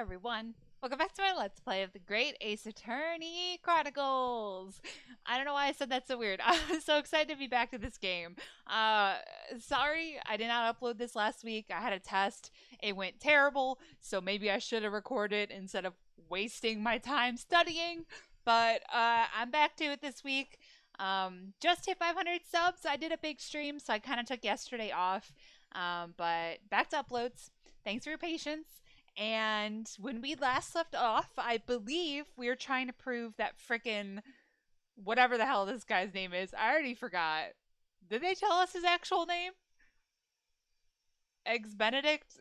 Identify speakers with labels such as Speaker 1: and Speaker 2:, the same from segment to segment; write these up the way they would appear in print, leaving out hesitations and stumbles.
Speaker 1: everyone. Welcome back to my Let's Play of the Great Ace Attorney Chronicles. I don't know why I said that so weird. I'm so excited to be back to this game. Sorry, I did not upload this last week. I had a test. It went terrible, so maybe I should have recorded instead of wasting my time studying. But I'm back to it this week. Just hit 500 subs. I did a big stream, so I kind of took yesterday off. But back to uploads. Thanks for your patience. And when we last left off, I believe we were trying to prove that frickin' whatever the hell this guy's name is. I already forgot. Did they tell us his actual name? Eggs Benedict?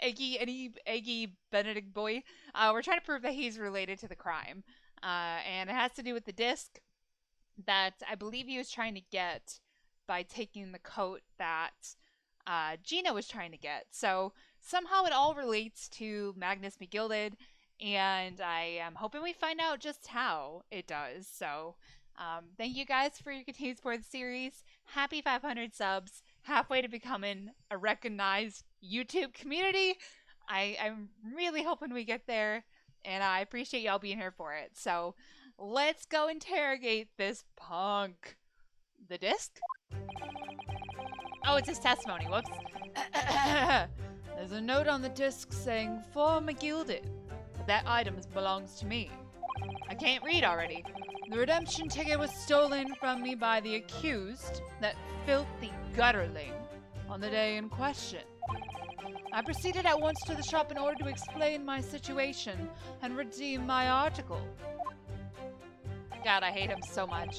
Speaker 1: Eggy Benedict boy. We're trying to prove that he's related to the crime. And it has to do with the disc that I believe he was trying to get by taking the coat that Gina was trying to get. So somehow it all relates to Magnus McGilded, and I am hoping we find out just how it does. So thank you guys for your continued support of the series. Happy 500 subs, halfway to becoming a recognized YouTube community. I'm really hoping we get there, and I appreciate y'all being here for it. So let's go interrogate this punk. The disc? Oh, it's his testimony. Whoops. There's a note on the disc saying, "For McGilded. That item belongs to me." I can't read already. The redemption ticket was stolen from me by the accused, that filthy gutterling, on the day in question. I proceeded at once to the shop in order to explain my situation and redeem my article. God, I hate him so much.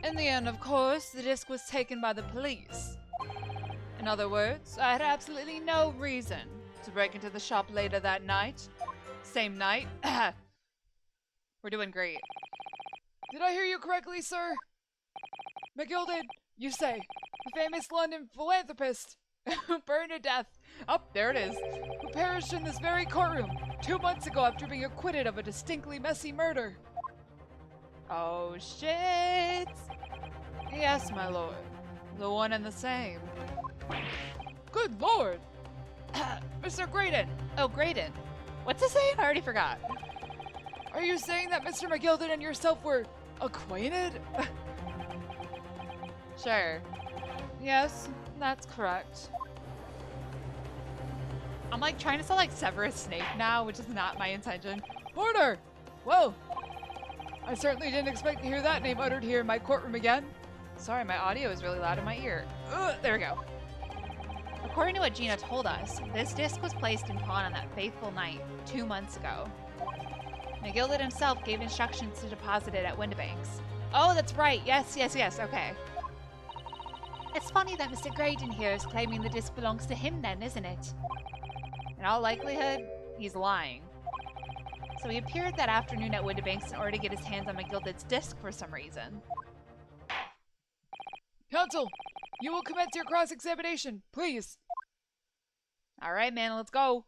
Speaker 1: In the end, of course, the disc was taken by the police. In other words, I had absolutely no reason to break into the shop later that night. Same night. We're doing great. Did I hear you correctly, sir? McGilded, you say, the famous London philanthropist who burned to death. Oh, there it is. Who perished in this very courtroom 2 months ago after being acquitted of a distinctly messy murder. Oh, shit. Yes, my lord. The one and the same. Good lord! Mr. Graydon! Oh, Graydon. What's his name? I already forgot. Are you saying that Mr. McGilded and yourself were acquainted? Sure. Yes, that's correct. I'm like trying to sound like Severus Snape now, which is not my intention. Order! Whoa! I certainly didn't expect to hear that name uttered here in my courtroom again. Sorry, my audio is really loud in my ear. There we go. According to what Gina told us, this disc was placed in pawn on that fateful night 2 months ago. McGilded himself gave instructions to deposit it at Windibanks. Oh, that's right. Yes, okay. It's funny that Mr. Graydon here is claiming the disc belongs to him then, isn't it? In all likelihood, he's lying. So he appeared that afternoon at Windibanks in order to get his hands on McGilded's disc for some reason. Counsel, you will commence your cross-examination, please. All right, man, let's go.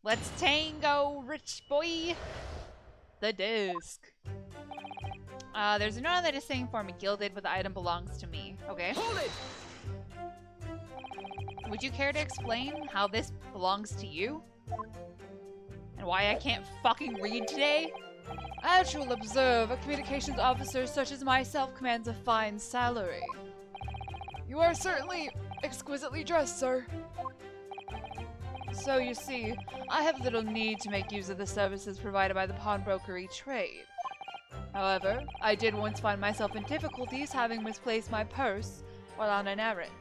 Speaker 1: Let's tango, rich boy. The disc. There's a note on the disc saying for McGilded, but the item belongs to me. Okay. Hold it! Would you care to explain how this belongs to you? And why I can't fucking read today? As you'll observe, a communications officer such as myself commands a fine salary. You are certainly exquisitely dressed, sir. So you see, I have little need to make use of the services provided by the pawnbrokery trade. However, I did once find myself in difficulties having misplaced my purse while on an errand.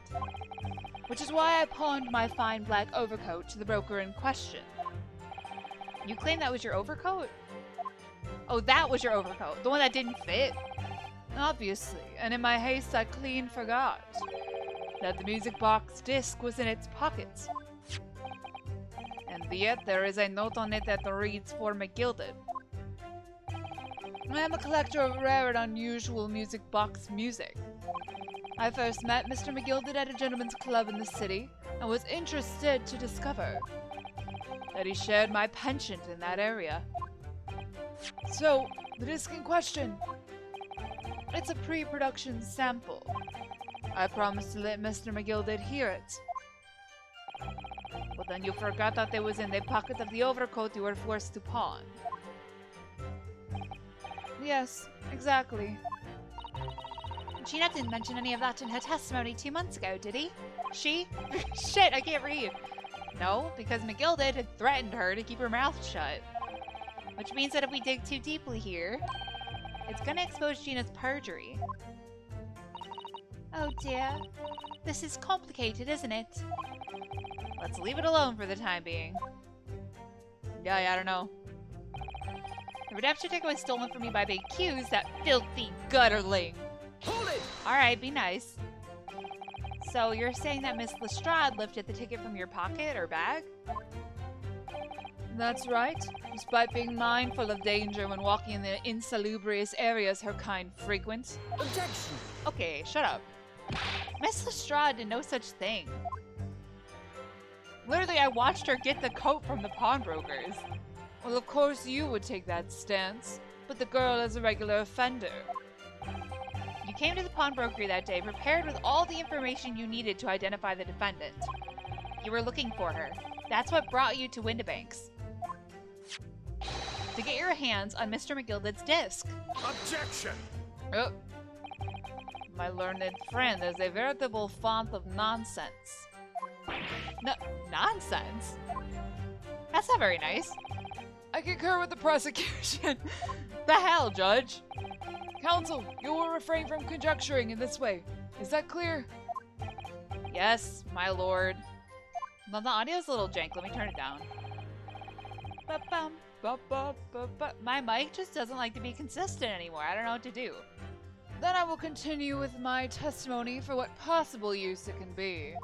Speaker 1: Which is why I pawned my fine black overcoat to the broker in question. You claim that was your overcoat? Oh, that was your overcoat. The one that didn't fit? Obviously, and in my haste I clean forgot that the music box disc was in its pocket. And yet there is a note on it that reads for McGilded. I am a collector of rare and unusual music box music. I first met Mr. McGilded at a gentleman's club in the city and was interested to discover that he shared my penchant in that area. So, the disc in question. It's a pre-production sample. I promised to let Mr. McGilded hear it. But then you forgot that it was in the pocket of the overcoat you were forced to pawn. Yes, exactly. Gina didn't mention any of that in her testimony 2 months ago, did he? She? Shit, I can't read. No, because McGilded had threatened her to keep her mouth shut. Which means that if we dig too deeply here, it's gonna expose Gina's perjury. Oh dear. This is complicated, isn't it? Let's leave it alone for the time being. Yeah, I don't know. The redemption ticket was stolen from me by the accused, that filthy gutterling.
Speaker 2: Hold it!
Speaker 1: Alright, be nice. So you're saying that Miss Lestrade lifted the ticket from your pocket or bag? That's right. Despite being mindful of danger when walking in the insalubrious areas her kind frequent.
Speaker 2: Objection!
Speaker 1: Okay, shut up. Miss Lestrade did no such thing. Literally, I watched her get the coat from the pawnbrokers. Well, of course you would take that stance, but the girl is a regular offender. You came to the pawnbrokery that day prepared with all the information you needed to identify the defendant. You were looking for her. That's what brought you to Windibanks. To get your hands on Mr. McGilded's disc.
Speaker 2: Objection!
Speaker 1: Oh. My learned friend is a veritable font of nonsense. No, nonsense? That's not very nice. I concur with the prosecution. The hell, Judge? Counsel, you will refrain from conjecturing in this way. Is that clear? Yes, my lord. Well, the audio's a little jank. Let me turn it down. Ba-bum, ba-ba-ba-ba. My mic just doesn't like to be consistent anymore. I don't know what to do. Then I will continue with my testimony for what possible use it can be.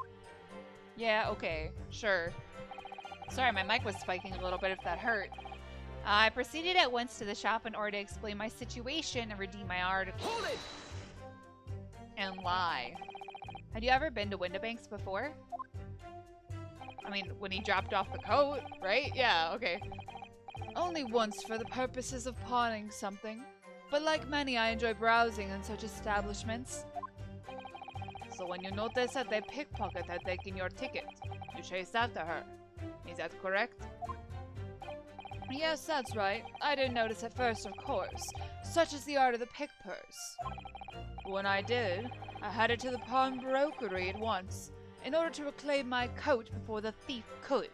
Speaker 1: Yeah, okay, sure. Sorry, my mic was spiking a little bit if that hurt. I proceeded at once to the shop in order to explain my situation and redeem my article.
Speaker 2: Hold it!
Speaker 1: And lie. Had you ever been to Windibanks before? I mean, when he dropped off the coat, right? Yeah, okay. Only once for the purposes of pawning something. But like many, I enjoy browsing in such establishments. So when you notice that a pickpocket had taken your ticket, you chased after her. Is that correct? Yes, that's right. I didn't notice at first, of course. Such is the art of the pick purse. But when I did, I headed to the pawnbrokery at once, in order to reclaim my coat before the thief could.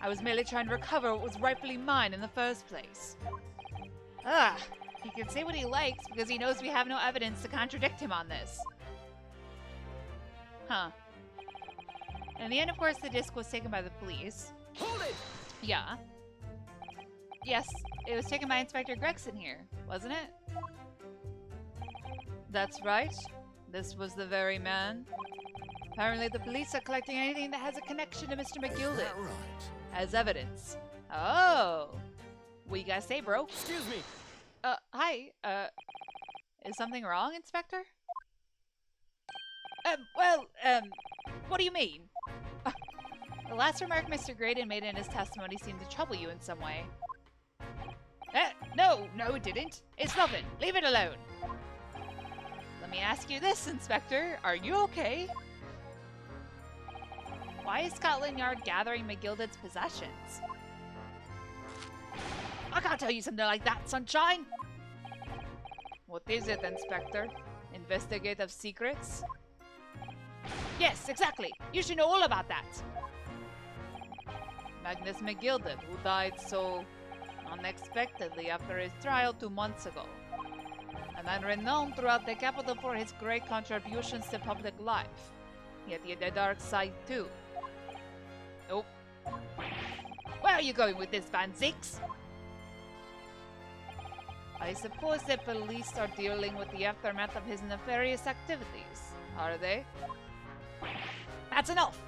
Speaker 1: I was merely trying to recover what was rightfully mine in the first place. Ah, he can say what he likes because he knows we have no evidence to contradict him on this. Huh. In the end, of course, the disc was taken by the police.
Speaker 2: Hold it!
Speaker 1: Yeah. Yes, it was taken by Inspector Gregson here, wasn't it? That's right. This was the very man. Apparently the police are collecting anything that has a connection to Mr. McGilded.
Speaker 2: Right.
Speaker 1: As evidence. Oh. What you gotta say, bro?
Speaker 2: Excuse me.
Speaker 1: Hi. Is something wrong, Inspector? What do you mean? The last remark Mr. Graydon made in his testimony seemed to trouble you in some way. No, it didn't. It's nothing. Leave it alone. Let me ask you this, Inspector. Are you okay? Why is Scotland Yard gathering McGilded's possessions? I can't tell you something like that, Sunshine! What is it, Inspector? Investigative secrets? Yes, exactly! You should know all about that! Magnus McGilded, who died so unexpectedly after his trial 2 months ago. A man renowned throughout the capital for his great contributions to public life. Yet he had a dark side too. Oh. Where are you going with this, Van Zix? I suppose the police are dealing with the aftermath of his nefarious activities, are they? That's enough!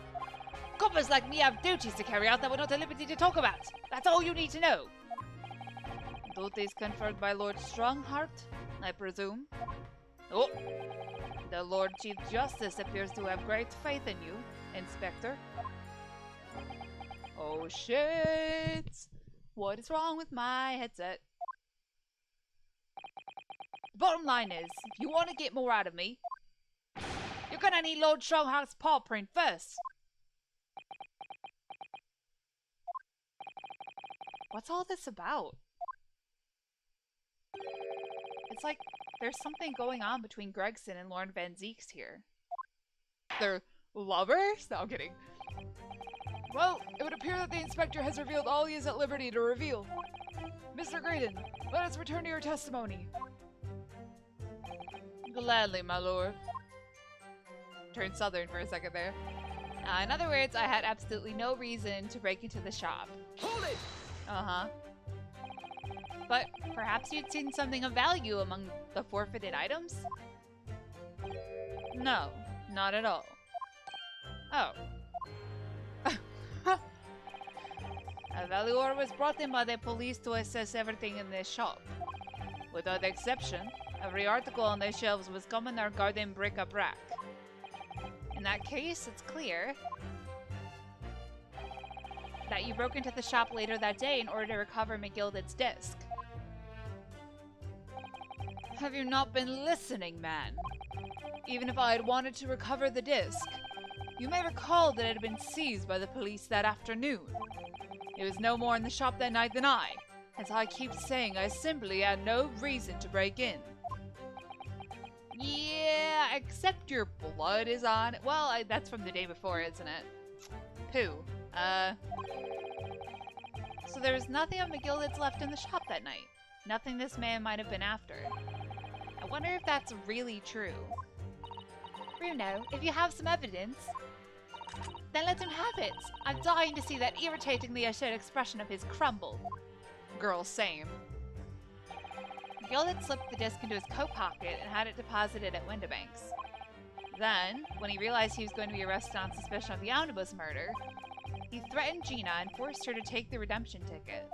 Speaker 1: Coppers like me have duties to carry out that we're not at liberty to talk about. That's all you need to know. Duties conferred by Lord Strongheart, I presume? Oh! The Lord Chief Justice appears to have great faith in you, Inspector. Oh shit! What is wrong with my headset? The bottom line is, if you want to get more out of me, you're gonna need Lord Strongheart's paw print first. What's all this about? It's like there's something going on between Gregson and Lauren Van Zeeks here. They're lovers? No, I'm kidding. Well, it would appear that the inspector has revealed all he is at liberty to reveal. Mr. Graydon, let us return to your testimony. Gladly, my lord. Turned southern for a second there. In other words, I had absolutely no reason to break into the shop.
Speaker 2: Hold it!
Speaker 1: Uh-huh. But perhaps you'd seen something of value among the forfeited items? No, not at all. Oh. A valuer was brought in by the police to assess everything in this shop. Without exception, every article on the shelves was common or garden bric-a-brac. In that case, it's clear that you broke into the shop later that day in order to recover McGilded's disc. Have you not been listening, man? Even if I had wanted to recover the disc, you may recall that it had been seized by the police that afternoon. It was no more in the shop that night than I. As I keep saying, I simply had no reason to break in. Yeah, except your blood is on it. Well, that's from the day before, isn't it? Pooh. So there was nothing of McGilded's left in the shop that night. Nothing this man might have been after. I wonder if that's really true. Bruno, if you have some evidence, then let him have it. I'm dying to see that irritatingly assured expression of his crumble. Girl, same. Gilded slipped the disc into his coat pocket and had it deposited at Windibank's. Then, when he realized he was going to be arrested on suspicion of the omnibus murder, he threatened Gina and forced her to take the redemption ticket.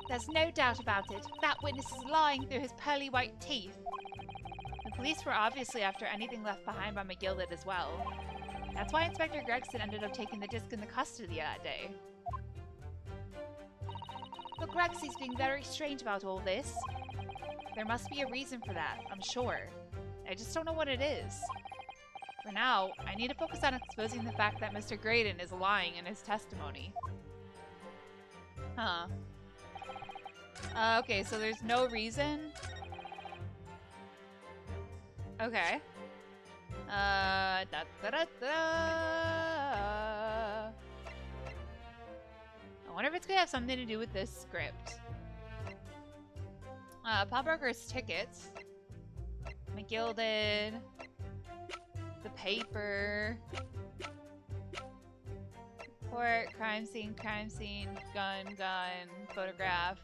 Speaker 1: There's no doubt about it. That witness is lying through his pearly white teeth. The police were obviously after anything left behind by McGilded as well. That's why Inspector Gregson ended up taking the disc into custody that day. But Gregsy's being very strange about all this. There must be a reason for that, I'm sure. I just don't know what it is. For now, I need to focus on exposing the fact that Mr. Graydon is lying in his testimony. Huh. Okay, so there's no reason. Okay. Da da da da. I wonder if it's gonna have something to do with this script. Pawnbroker's tickets. McGilded. The paper. Report, crime scene, gun, photograph.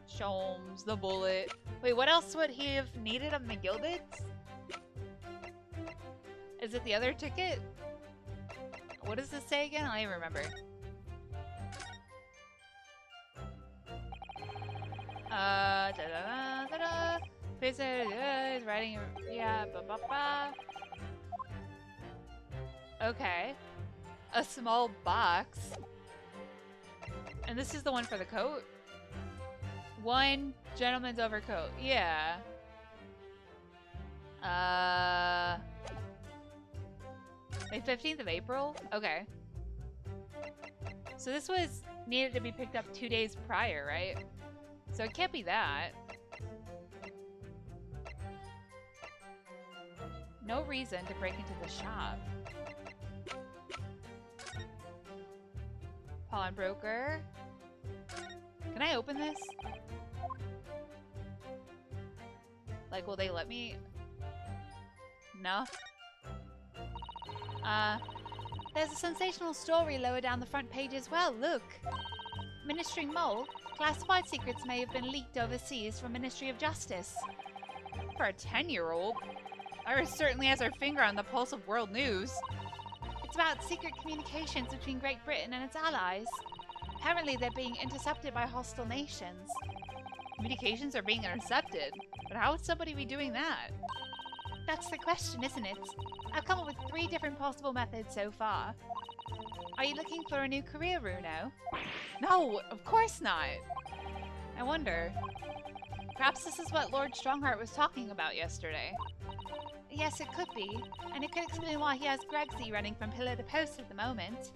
Speaker 1: Sholmes, the bullet. Wait, what else would he have needed of McGilded's? Is it the other ticket? What does this say again? I don't even remember. Da-da-da-da-da. Is writing, yeah, ba-ba-ba. Okay. A small box. And this is the one for the coat? One gentleman's overcoat. Yeah. Like 15th of April? Okay. So this was needed to be picked up 2 days prior, right? So it can't be that. No reason to break into the shop. Pawnbroker. Can I open this? Like, will they let me? No? There's a sensational story lower down the front page as well, look! Ministry Mole, classified secrets may have been leaked overseas from Ministry of Justice. For a 10-year-old? Iris certainly has her finger on the pulse of world news. It's about secret communications between Great Britain and its allies. Apparently they're being intercepted by hostile nations. Communications are being intercepted? But how would somebody be doing that? That's the question, isn't it? I've come up with 3 different possible methods so far. Are you looking for a new career, Bruno? No, of course not! I wonder. Perhaps this is what Lord Strongheart was talking about yesterday. Yes, it could be. And it could explain why he has Gregsy running from pillar to post at the moment.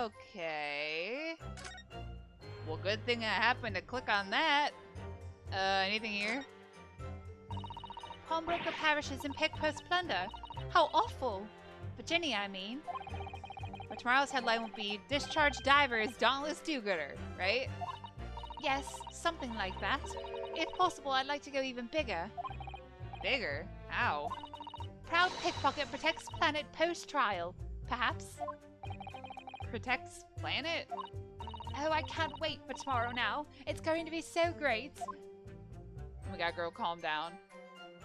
Speaker 1: Okay. Well, good thing I happened to click on that. Anything here?
Speaker 3: Pawnbroker parishes in Pickpost plunder. How awful! Virginia, I mean.
Speaker 1: But tomorrow's headline will be Discharged Divers Dauntless Do-Gooder, right?
Speaker 3: Yes, something like that. If possible, I'd like to go even bigger.
Speaker 1: Bigger? How?
Speaker 3: Proud pickpocket protects planet post-trial, perhaps.
Speaker 1: Protects planet?
Speaker 3: Oh, I can't wait for tomorrow now. It's going to be so great.
Speaker 1: Oh my god, girl, calm down.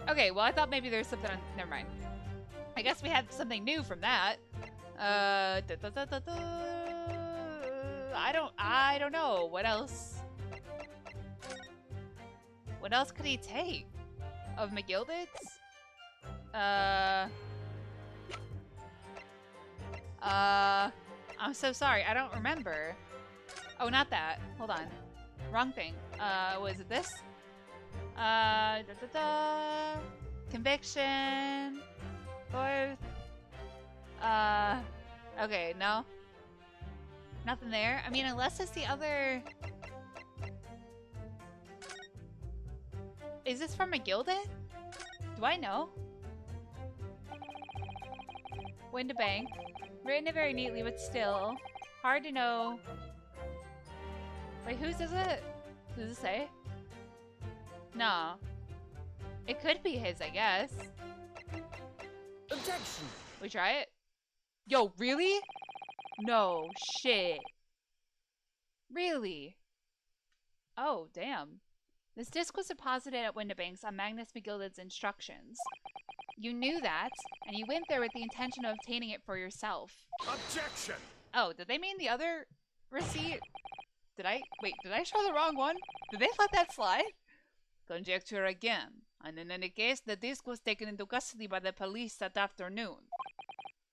Speaker 1: Okay, well, I thought maybe there's something on... Never mind. I guess we had something new from that. I don't know. What else? What else could he take? Of McGilded's? I'm so sorry. I don't remember. Oh, not that. Hold on. Wrong thing. Was it this? Conviction. Both. Okay, no. Nothing there. I mean, unless it's the other... Is this from McGilded? Do I know? Window Bank. Written very neatly, but still. Hard to know. Wait, whose is it? Does it say? No. It could be his, I guess.
Speaker 2: Objection!
Speaker 1: We try it? Yo, really? No shit. Really? Oh, damn. This disc was deposited at Windibanks on Magnus McGilded's instructions. You knew that, and you went there with the intention of obtaining it for yourself.
Speaker 2: Objection!
Speaker 1: Oh, did they mean the other receipt? Wait, did I show the wrong one? Did they let that slide? Conjecture again. And in any case, the disc was taken into custody by the police that afternoon.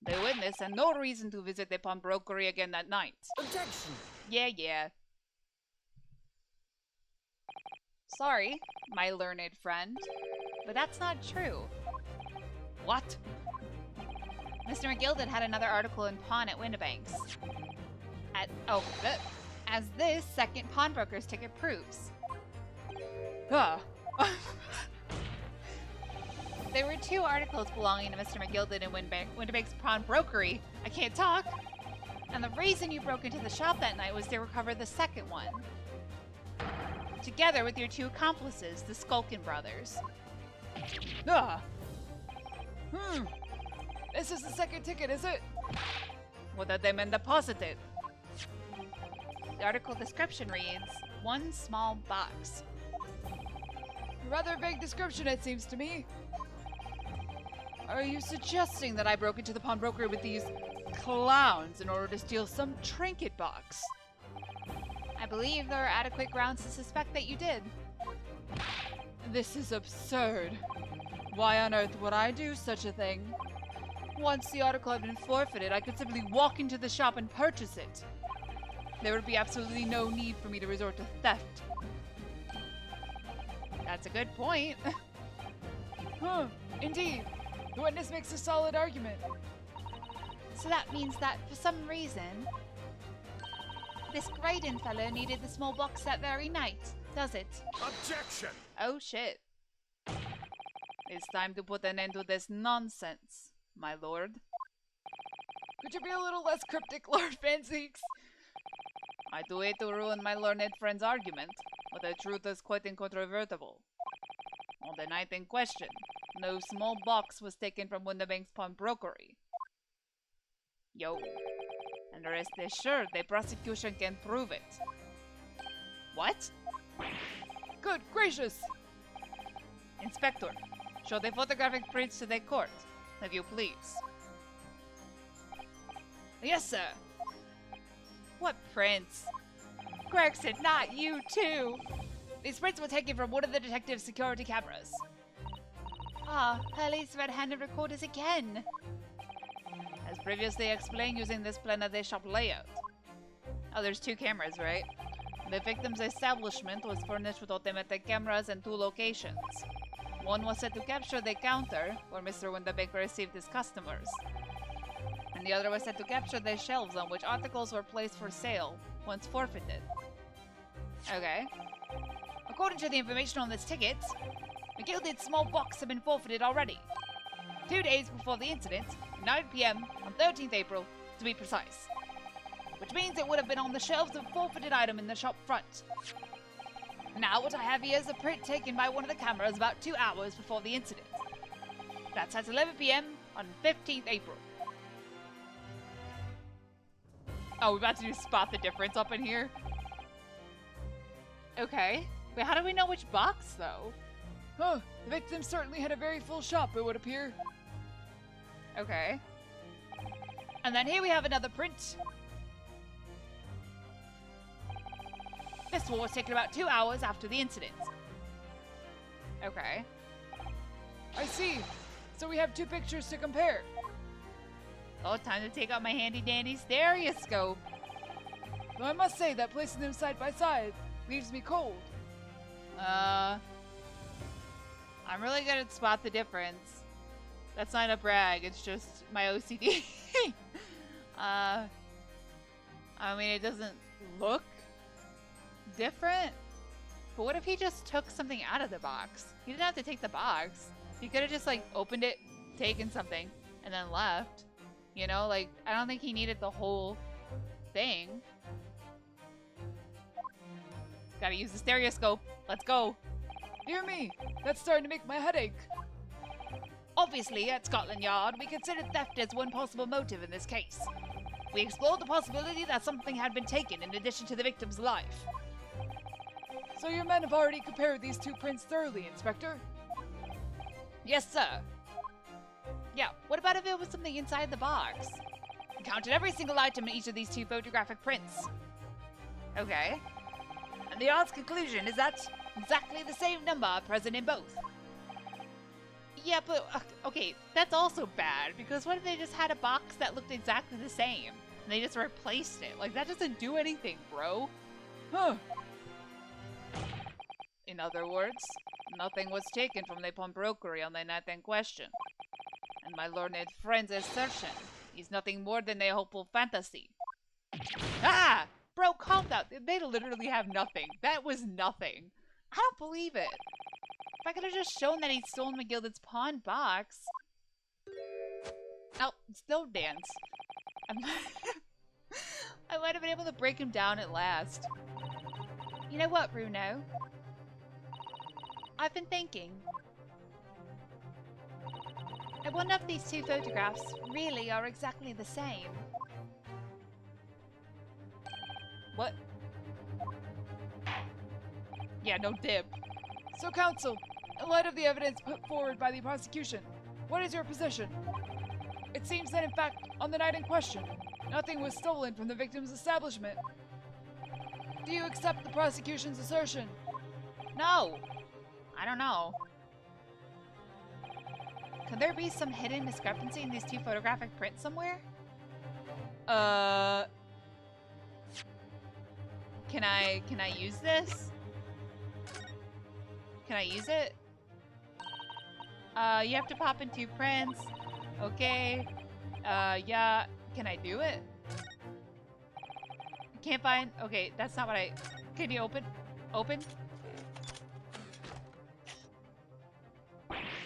Speaker 1: The witness had no reason to visit the pawnbrokery again that night.
Speaker 2: Objection!
Speaker 1: Yeah. Sorry, my learned friend, but that's not true. What? Mr. McGilded had another article in pawn at Windibanks. As this second pawnbroker's ticket proves. There were two articles belonging to Mr. McGilded in Windibank's pawnbrokery. I can't talk. And the reason you broke into the shop that night was to recover the second one. Together with your two accomplices, the Skulkin brothers. This is the second ticket, is it? What had they men deposited? The article description reads, one small box. Rather vague description, it seems to me. Are you suggesting that I broke into the pawnbrokery with these clowns in order to steal some trinket box? I believe there are adequate grounds to suspect that you did. This is absurd. Why on earth would I do such a thing? Once the article had been forfeited, I could simply walk into the shop and purchase it. There would be absolutely no need for me to resort to theft. That's a good point. Indeed. The witness makes a solid argument.
Speaker 3: So that means that, for some reason, this Graydon fellow needed the small box that very night, does it?
Speaker 2: Objection!
Speaker 1: Oh shit. It's time to put an end to this nonsense, my lord. Could you be a little less cryptic, Lord Fanzeeks? I do hate to ruin my learned friend's argument, but the truth is quite incontrovertible. On the night in question, no small box was taken from Windibank's pawnbrokery. Yo. And rest assured, the prosecution can prove it. What? Good gracious! Inspector, show the photographic prints to the court, if you please. Yes, sir. What prints? Gregson, not you too! These prints were taken from one of the detective's security cameras.
Speaker 3: Ah, Hurley's red-handed recorders again.
Speaker 1: As previously explained using this plan of the shop layout. Oh, there's two cameras, right? The victim's establishment was furnished with automatic cameras in two locations. One was set to capture the counter where Mr. Windibank received his customers. and the other was set to capture the shelves on which articles were placed for sale once forfeited. Okay. According to the information on this ticket, the gilded small box had been forfeited already. 2 days before the incident, 9 p.m. on 13th April, to be precise. Which means it would have been on the shelves of forfeited item in the shop front. Now what I have here is a print taken by one of the cameras about 2 hours before the incident. That's at 11 p.m. on 15th April. Oh, we're about to do spot the difference up in here? Okay. Wait, how do we know which box, though?
Speaker 4: Huh, the victim certainly had a very full shop, it would appear.
Speaker 1: Okay. And then here we have another print. This one was taken about 2 hours after the incident. Okay.
Speaker 4: I see. So we have 2 pictures to compare.
Speaker 1: Oh, time to take out my handy-dandy stereoscope.
Speaker 4: Though I must say that placing them side by side leaves me cold.
Speaker 1: I'm really good at spot the difference. That's not a brag, it's just my OCD. I mean, it doesn't look different. But what if he just took something out of the box? He didn't have to take the box. He could have just, like, opened it, taken something, and then left. You know, like, I don't think he needed the whole thing. Gotta use the stereoscope. Let's go.
Speaker 4: Dear me, that's starting to make my head ache.
Speaker 1: Obviously, at Scotland Yard, we considered theft as one possible motive in this case. We explored the possibility that something had been taken in addition to the victim's life.
Speaker 4: So your men have already compared these 2 prints thoroughly, Inspector?
Speaker 1: Yes, sir. Yeah, what about if it was something inside the box? We counted every single item in each of these 2 photographic prints. Okay. And the yard's conclusion is that exactly the same number are present in both. Yeah, but, okay, that's also bad, because what if they just had a box that looked exactly the same, and they just replaced it? Like, that doesn't do anything, bro.
Speaker 4: Huh.
Speaker 1: In other words, nothing was taken from the pawnbrokery on the night in question. And my learned friend's assertion is nothing more than a hopeful fantasy. Ah! Bro, calm down. They literally have nothing. That was nothing. I don't believe it. If I could have just shown that he'd stolen McGilded's pawn box. Oh, still dance. I might have been able to break him down at last. You know what, Bruno? I've been thinking. I wonder if these 2 photographs really are exactly the same. What? Yeah, no dip.
Speaker 4: So, counsel, in light of the evidence put forward by the prosecution, what is your position? It seems that, in fact, on the night in question, nothing was stolen from the victim's establishment. Do you accept the prosecution's assertion?
Speaker 1: No! I don't know. Could there be some hidden discrepancy in these 2 photographic prints somewhere? Can I use this? Can I use it? You have to pop in 2 prints. Okay. Yeah. Can I do it? Can't find... Okay, that's not what I... Can you open? Open?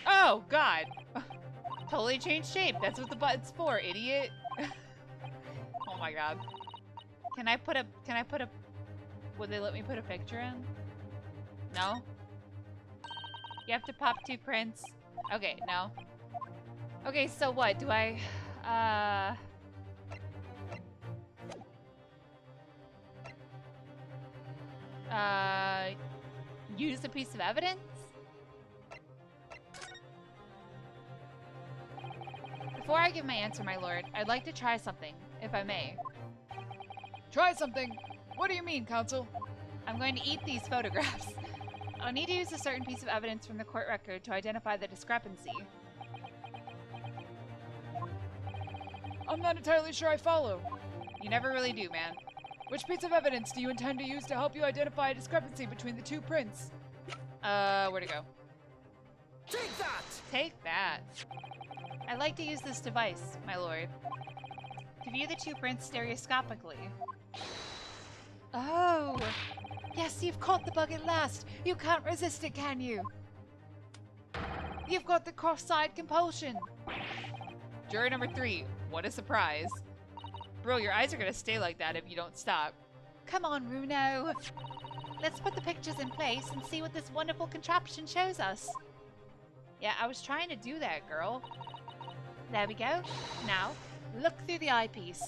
Speaker 1: Oh, God. Totally changed shape. That's what the button's for, idiot. Oh my God. Can I put a... Would they let me put a picture in? No? You have to pop 2 prints. Okay, no. Okay, so what? Do I... use a piece of evidence? Before I give my answer, my lord, I'd like to try something, if I may.
Speaker 4: Try something? What do you mean, counsel?
Speaker 1: I'm going to eat these photographs. I'll need to use a certain piece of evidence from the court record to identify the discrepancy.
Speaker 4: I'm not entirely sure I follow.
Speaker 1: You never really do, man.
Speaker 4: Which piece of evidence do you intend to use to help you identify a discrepancy between the 2 prints?
Speaker 1: Where'd it go?
Speaker 2: Take that!
Speaker 1: Take that. I'd like to use this device, my lord.
Speaker 3: to view the two prints stereoscopically. Oh! Yes, you've caught the bug at last! You can't resist it, can you? You've got the cross-side compulsion!
Speaker 1: Juror number 3, what a surprise. Bro, your eyes are gonna stay like that if you don't stop.
Speaker 3: Come on, Runo! Let's put the pictures in place and see what this wonderful contraption shows us. Yeah, I was trying to do that, girl. There we go. Now, look through the eyepiece.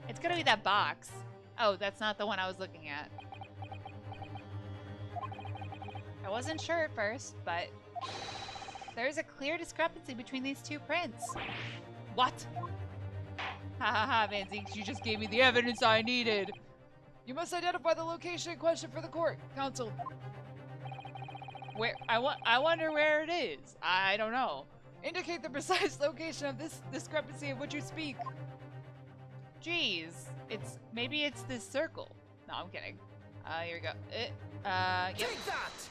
Speaker 1: It's gonna be that box. Oh, that's not the one I was looking at.
Speaker 3: I wasn't sure at first, but there's a clear discrepancy between these two prints.
Speaker 1: What? Ha ha ha, Van Zinks, you just gave me the evidence I needed.
Speaker 4: You must identify the location in question for the court, counsel.
Speaker 1: Where? I wonder where it is. I don't know.
Speaker 4: Indicate the precise location of this discrepancy of which you speak.
Speaker 1: Jeez, maybe it's this circle. No, I'm kidding. Here we go. Yep.
Speaker 2: Take that!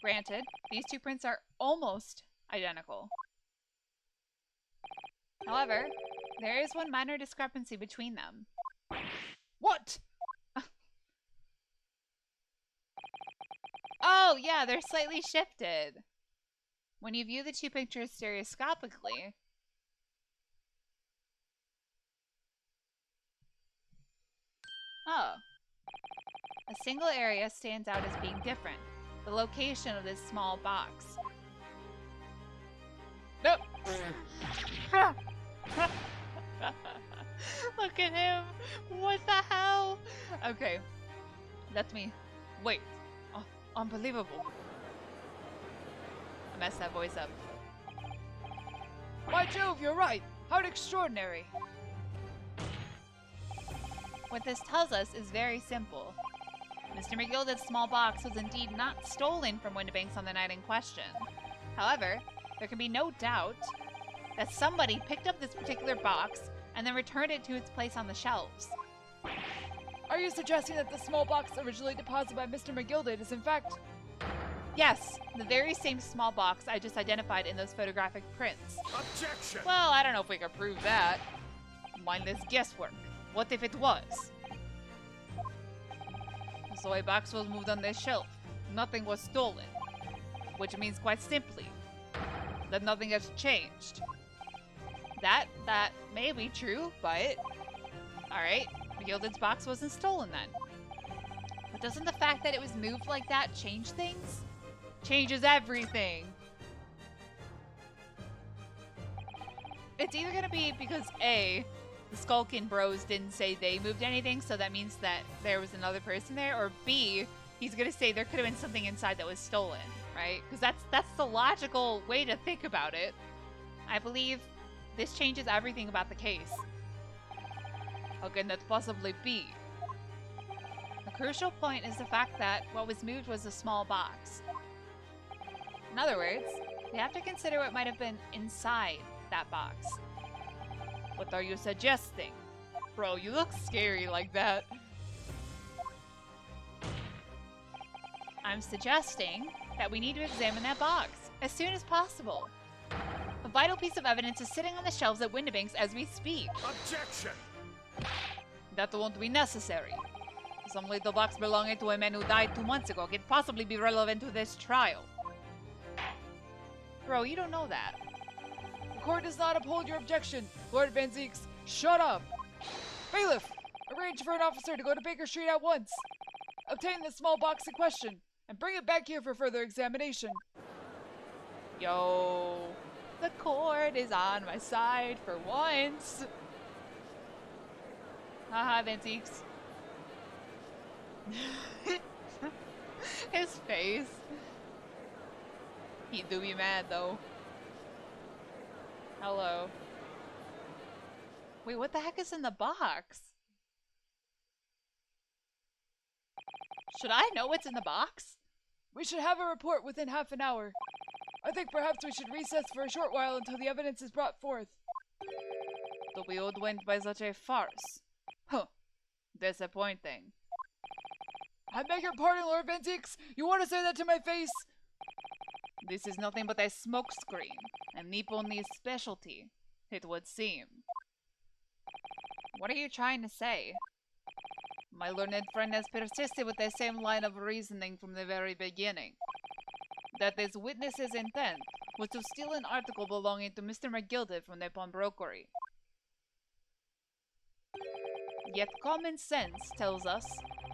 Speaker 3: Granted, these two prints are almost identical. However, there is one minor discrepancy between them.
Speaker 4: What?
Speaker 3: Oh, yeah, they're slightly shifted. When you view the two pictures stereoscopically, oh, a single area stands out as being different. The location of this small box.
Speaker 1: Nope. Look at him. What the hell? Okay. That's me. Wait. Oh, unbelievable. I messed that voice up.
Speaker 4: By Jove, you're right. How extraordinary.
Speaker 3: What this tells us is very simple. Mr. McGilded's small box was indeed not stolen from Windibanks on the night in question. However, there can be no doubt that somebody picked up this particular box and then returned it to its place on the shelves.
Speaker 4: Are you suggesting that the small box originally deposited by Mr. McGilded is in fact...
Speaker 3: Yes, the very same small box I just identified in those photographic prints.
Speaker 2: Objection!
Speaker 1: Well, I don't know if we can prove that. Mindless guesswork. What if it was? So a box was moved on this shelf. Nothing was stolen. Which means quite simply that nothing has changed. That may be true, but... Alright, McGilded's box wasn't stolen then.
Speaker 3: But doesn't the fact that it was moved like that change things?
Speaker 1: Changes everything.
Speaker 3: It's either gonna be because A, the Skulkin Bros didn't say they moved anything, so that means that there was another person there, or B, he's gonna say there could have been something inside that was stolen, right? Because that's the logical way to think about it. I believe this changes everything about the case.
Speaker 1: How can that possibly be?
Speaker 3: The crucial point is the fact that what was moved was a small box. In other words, we have to consider what might have been inside that box.
Speaker 1: What are you suggesting? Bro, you look scary like that.
Speaker 3: I'm suggesting that we need to examine that box as soon as possible. A vital piece of evidence is sitting on the shelves at Windibanks as we speak.
Speaker 2: Objection!
Speaker 1: That won't be necessary. Some little box belonging to a man who died 2 months ago could possibly be relevant to this trial.
Speaker 3: Bro, you don't know that.
Speaker 4: The court does not uphold your objection. Lord Van Zieks, shut up. Bailiff, arrange for an officer to go to Baker Street at once. Obtain the small box in question and bring it back here for further examination.
Speaker 1: Yo, the court is on my side for once. Haha, Van Zieks. His face. He do be mad though. Hello. Wait, what the heck is in the box? Should I know what's in the box?
Speaker 4: We should have a report within half an hour. I think perhaps we should recess for a short while until the evidence is brought forth.
Speaker 1: To be hoodwinked by such a farce. Huh. Disappointing.
Speaker 4: I beg your pardon, Lord Van Zieks. You want to say that to my face?
Speaker 1: This is nothing but a smokescreen, a Nipponese specialty, it would seem. What are you trying to say? My learned friend has persisted with the same line of reasoning from the very beginning. That this witness's intent was to steal an article belonging to Mr. McGilded from the pawnbrokery. Yet common sense tells us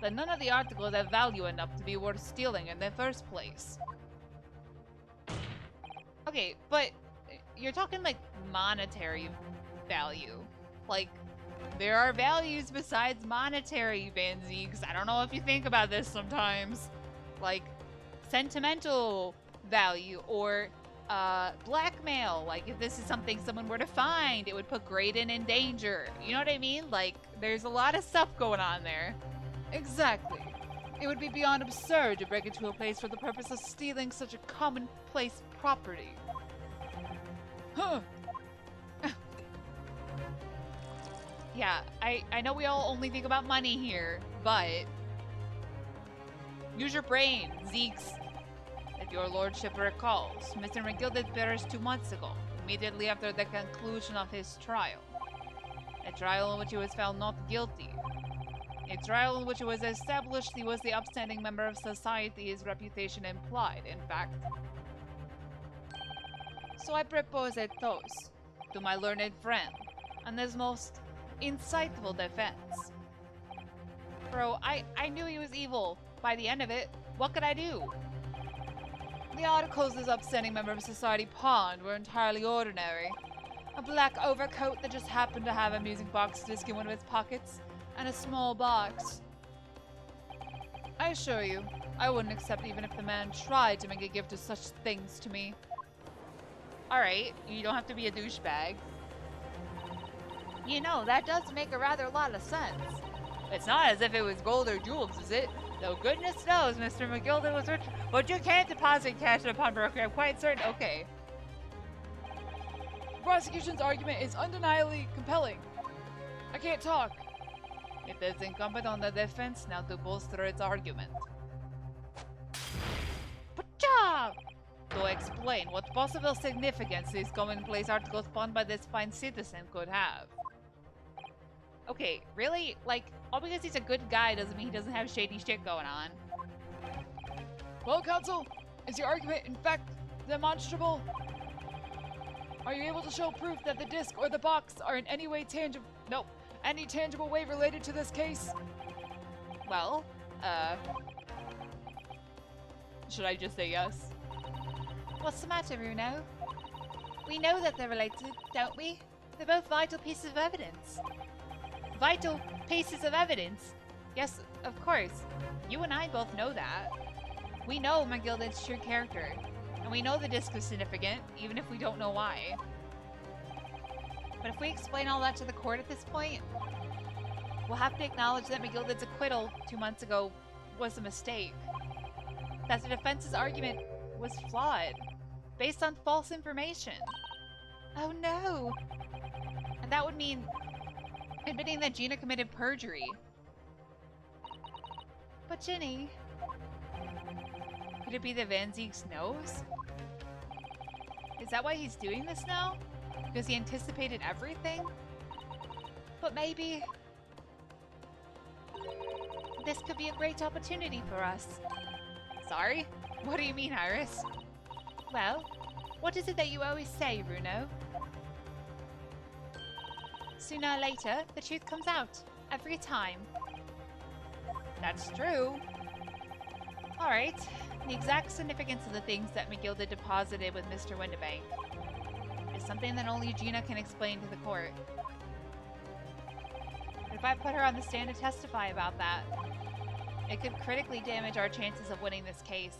Speaker 1: that none of the articles have value enough to be worth stealing in the first place.
Speaker 3: Okay, but you're talking like monetary value. Like, there are values besides monetary, Van Zeeks. I don't know if you think about this sometimes. Like, sentimental value or blackmail. Like, if this is something someone were to find, it would put Graydon in danger. You know what I mean? Like, there's a lot of stuff going on there.
Speaker 1: Exactly. It would be beyond absurd to break into a place for the purpose of stealing such a commonplace property. Huh.
Speaker 3: Yeah, I know we all only think about money here, but use your brain, Zeeks.
Speaker 1: If your lordship recalls, Mr. McGilded perished 2 months ago, immediately after the conclusion of his trial. A trial in which he was found not guilty. A trial in which it was established he was the upstanding member of society his reputation implied, in fact. So I propose a toast to my learned friend and his most insightful defense.
Speaker 3: Bro, I knew he was evil. By the end of it, what could I do?
Speaker 1: The articles this upstanding member of society pawned were entirely ordinary. A black overcoat that just happened to have a music box disc in one of its pockets, and a small box. I assure you, I wouldn't accept even if the man tried to make a gift of such things to me.
Speaker 3: Alright, you don't have to be a douchebag.
Speaker 1: You know, that does make a rather lot of sense. It's not as if it was gold or jewels, is it? Though goodness knows Mr. McGilded was rich, but you can't deposit cash in a pawnbroker, I'm quite certain. Okay.
Speaker 4: The prosecution's argument is undeniably compelling. I can't talk.
Speaker 1: It is incumbent on the defense now to bolster its argument.
Speaker 3: Pacha!
Speaker 1: To explain what possible significance these commonplace articles pawned by this fine citizen could have.
Speaker 3: Okay, really? Like, all because he's a good guy doesn't mean he doesn't have shady shit going on.
Speaker 4: Well, counsel, is your argument in fact demonstrable? Are you able to show proof that the disc or the box are in any way any tangible way related to this case?
Speaker 3: Well,
Speaker 1: should I just say yes?
Speaker 3: what's the matter, Bruno? We know that they're related, don't we? They're both vital pieces of evidence. Vital pieces of evidence? Yes, of course. You and I both know that. We know McGilded's true character. And we know the disc is significant, even if we don't know why. But if we explain all that to the court at this point, we'll have to acknowledge that McGilded's acquittal 2 months ago was a mistake. That the defense's argument was flawed, based on false information. Oh no! And that would mean admitting that Gina committed perjury. But Ginny, could it be that Van Zeek's knows? Is that why he's doing this now? Because he anticipated everything? But maybe this could be a great opportunity for us.
Speaker 1: Sorry? What do you mean, Iris?
Speaker 3: Well, what is it that you always say, Bruno? Sooner or later, the truth comes out. Every time.
Speaker 1: That's true.
Speaker 3: Alright, the exact significance of the things that McGilded deposited with Mr. Windibank is something that only Gina can explain to the court. If I put her on the stand to testify about that, it could critically damage our chances of winning this case.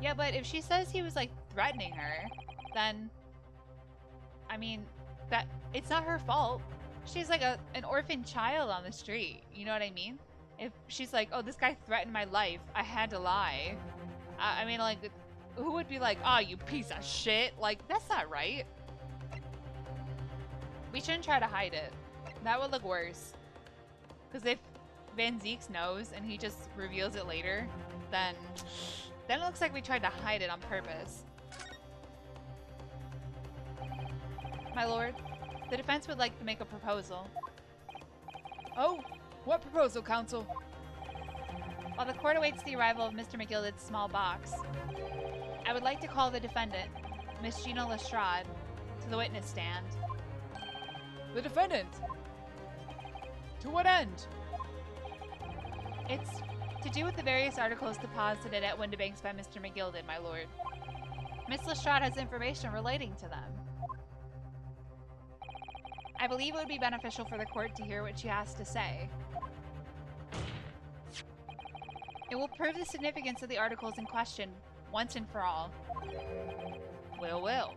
Speaker 3: Yeah, but if she says he was, like, threatening her, then, I mean, that it's not her fault. She's like an orphan child on the street, you know what I mean? If she's like, oh, this guy threatened my life, I had to lie. I mean, like, who would be like, oh, you piece of shit? Like, that's not right. We shouldn't try to hide it. That would look worse. Because if Van Zeeks knows and he just reveals it later, then it looks like we tried to hide it on purpose.
Speaker 1: My lord,
Speaker 3: The defense would like to make a proposal.
Speaker 4: Oh, what proposal, counsel?
Speaker 3: While the court awaits the arrival of Mr. McGilded's small box, I would like to call the defendant, Miss Gina Lestrade, to the witness stand.
Speaker 4: The defendant? To what end?
Speaker 3: It's to do with the various articles deposited at Windibanks by Mr. McGilded, my lord. Miss Lestrade has information relating to them. I believe it would be beneficial for the court to hear what she has to say. It will prove the significance of the articles in question once and for all.
Speaker 1: Well, well.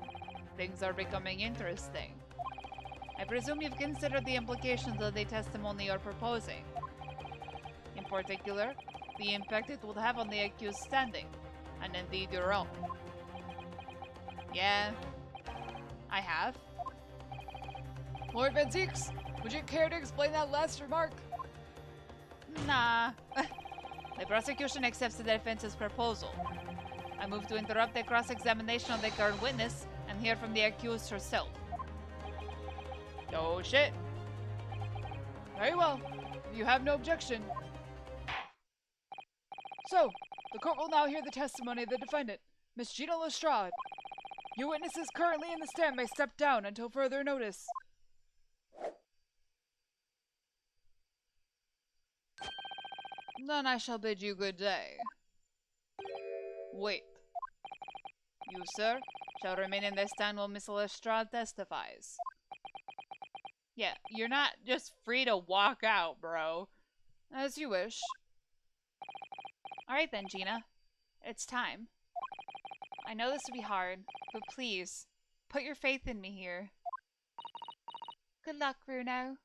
Speaker 1: Things are becoming interesting. I presume you've considered the implications of the testimony you're proposing. In particular, the impact it would have on the accused standing, and indeed your own.
Speaker 3: Yeah, I have.
Speaker 4: Lord Van Zieks, would you care to explain that last remark?
Speaker 3: Nah.
Speaker 1: The prosecution accepts the defense's proposal. I move to interrupt the cross-examination of the current witness and hear from the accused herself.
Speaker 4: Oh shit. Very well. If you have no objection. So, the court will now hear the testimony of the defendant, Miss Gina Lestrade. Your witnesses currently in the stand may step down until further notice.
Speaker 1: Then I shall bid you good day. Wait. You, sir, shall remain in the stand while Miss Lestrade testifies.
Speaker 3: Yeah, you're not just free to walk out, bro.
Speaker 1: As you wish.
Speaker 3: Alright then, Gina. It's time. I know this will be hard, but please, put your faith in me here. Good luck, Bruno.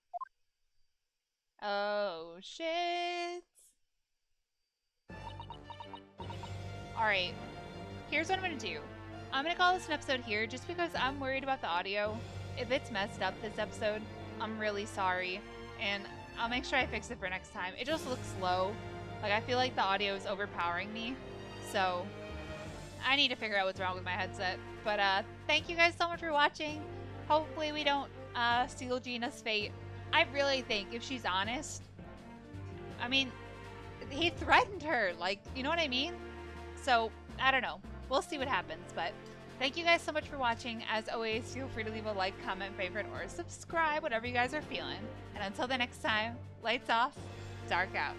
Speaker 3: Oh, shit. Alright, here's what I'm gonna do. I'm gonna call this an episode here just because I'm worried about the audio. If it's messed up this episode, I'm really sorry. And I'll make sure I fix it for next time. It just looks low. Like, I feel like the audio is overpowering me. So, I need to figure out what's wrong with my headset. But, thank you guys so much for watching. Hopefully we don't, seal Gina's fate. I really think if she's honest, I mean, he threatened her. Like, you know what I mean? So, I don't know. We'll see what happens, but thank you guys so much for watching. As always, feel free to leave a like, comment, favorite, or subscribe, whatever you guys are feeling. And until the next time, lights off, dark out.